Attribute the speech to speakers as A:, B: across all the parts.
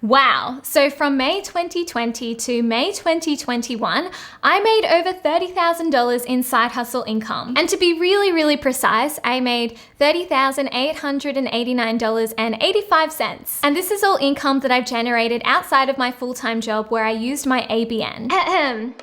A: Wow, so from May 2020 to May 2021, I made over $30,000 in side hustle income. And to be really precise, I made $30,889.85. And this is all income that I've generated outside of my full-time job where I used my ABN.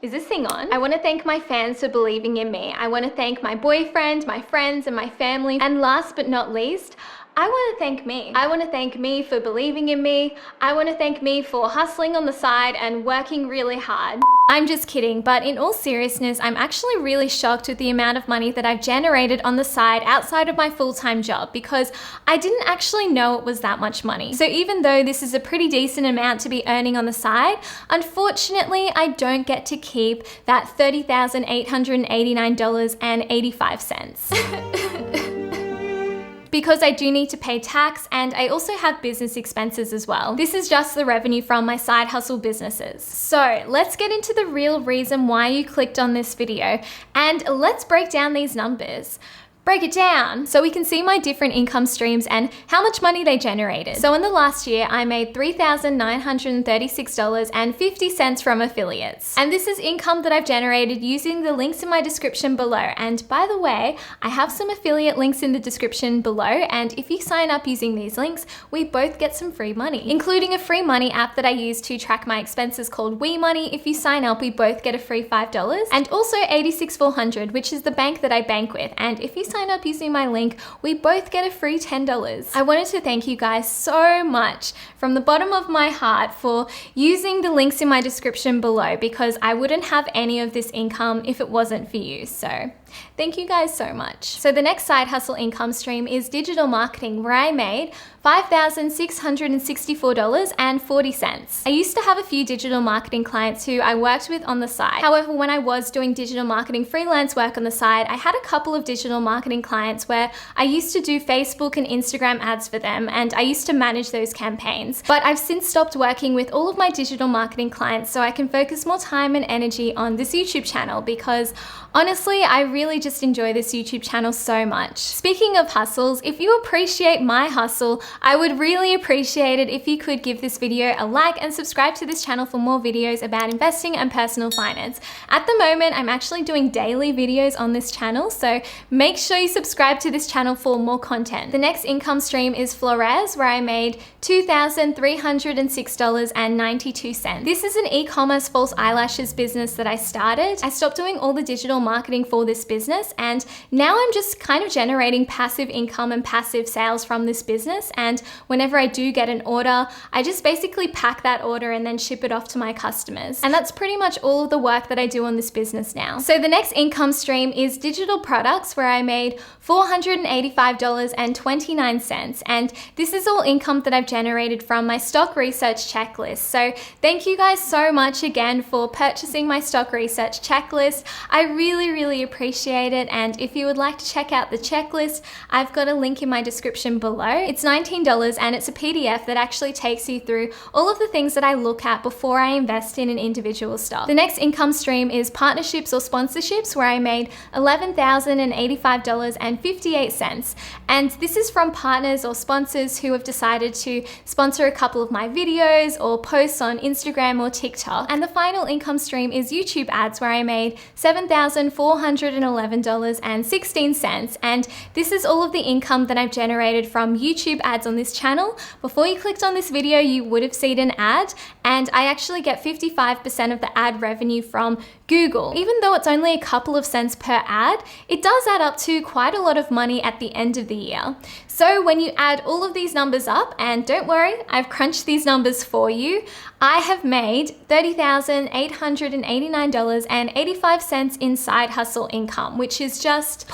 A: Is this thing on? I want to thank my fans for believing in me. I want to thank my boyfriend, my friends, and my family. And last but not least, I want to thank me. I want to thank me for believing in me. I want to thank me for hustling on the side and working really hard. I'm just kidding, but in all seriousness, I'm actually really shocked with the amount of money that I've generated on the side outside of my full-time job because I didn't actually know it was that much money. So even though this is a pretty decent amount to be earning on the side, unfortunately, I don't get to keep that $30,889.85. Because I do need to pay tax and I also have business expenses as well. This is just the revenue from my side hustle businesses. So let's get into the real reason why you clicked on this video and let's break down these numbers. Break it down so we can see my different income streams and how much money they generated. So in the last year, I made $3,936.50 from affiliates. And this is income that I've generated using the links in my description below. And by the way, I have some affiliate links in the description below. And if you sign up using these links, we both get some free money, including a free money app that I use to track my expenses called WeMoney. If you sign up, we both get a free $5 and also 86400, which is the bank that I bank with. And if you sign up using my link, we both get a free $10. I wanted to thank you guys so much from the bottom of my heart for using the links in my description below because I wouldn't have any of this income if it wasn't for you. So thank you guys so much. So the next side hustle income stream is digital marketing, where I made $5,664.40. I used to have a few digital marketing clients who I worked with on the side. However, when I was doing digital marketing freelance work on the side, I had a couple of digital marketing clients where I used to do Facebook and Instagram ads for them, and I used to manage those campaigns. But I've since stopped working with all of my digital marketing clients so I can focus more time and energy on this YouTube channel because honestly, I really just enjoy this YouTube channel so much. Speaking of hustles, if you appreciate my hustle, I would really appreciate it if you could give this video a like and subscribe to this channel for more videos about investing and personal finance. At the moment, I'm actually doing daily videos on this channel, so make sure you subscribe to this channel for more content. The next income stream is Flores, where I made $2,306.92. This is an e-commerce false eyelashes business that I started. I stopped doing all the digital marketing for this business and now I'm just kind of generating passive income and passive sales from this business, and whenever I do get an order, I just basically pack that order and then ship it off to my customers. And that's pretty much all of the work that I do on this business now. So the next income stream is digital products, where I made $485.29, and this is all income that I've generated from my stock research checklist. So thank you guys so much again for purchasing my stock research checklist. I really appreciate it, and if you would like to check out the checklist, I've got a link in my description below. It's $19 and it's a PDF that actually takes you through all of the things that I look at before I invest in an individual stock. The next income stream is partnerships or sponsorships, where I made $11,085.58, and this is from partners or sponsors who have decided to sponsor a couple of my videos or posts on Instagram or TikTok. And the final income stream is YouTube ads, where I made $7,411.16, and this is all of the income that I've generated from YouTube ads on this channel. Before you clicked on this video, you would have seen an ad, and I actually get 55% of the ad revenue from Google. Even though it's only a couple of cents per ad, it does add up to quite a lot of money at the end of the year. So when you add all of these numbers up, and don't worry, I've crunched these numbers for you, I have made $30,889.85 in side hustle income, which is just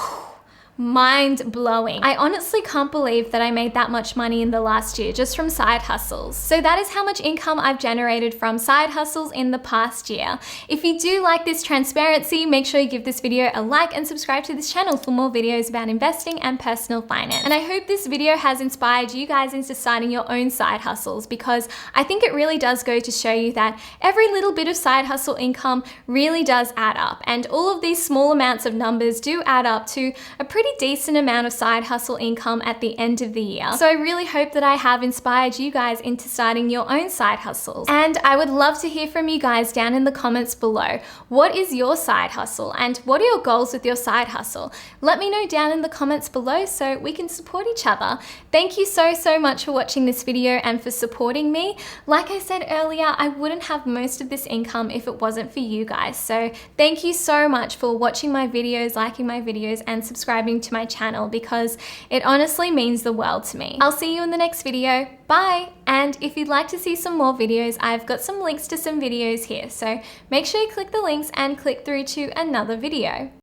A: mind-blowing. I honestly can't believe that I made that much money in the last year just from side hustles. So that is how much income I've generated from side hustles in the past year. If you do like this transparency, make sure you give this video a like and subscribe to this channel for more videos about investing and personal finance. And I hope this video has inspired you guys into starting your own side hustles, because I think it really does go to show you that every little bit of side hustle income really does add up, and all of these small amounts of numbers do add up to a pretty pretty decent amount of side hustle income at the end of the year. So I really hope that I have inspired you guys into starting your own side hustles. And I would love to hear from you guys down in the comments below. What is your side hustle and what are your goals with your side hustle? Let me know down in the comments below so we can support each other. Thank you so much for watching this video and for supporting me. Like I said earlier, I wouldn't have most of this income if it wasn't for you guys. So thank you so much for watching my videos, liking my videos, and subscribing to my channel because it honestly means the world to me. I'll see you in the next video. Bye! And if you'd like to see some more videos, I've got some links to some videos here. So make sure you click the links and click through to another video.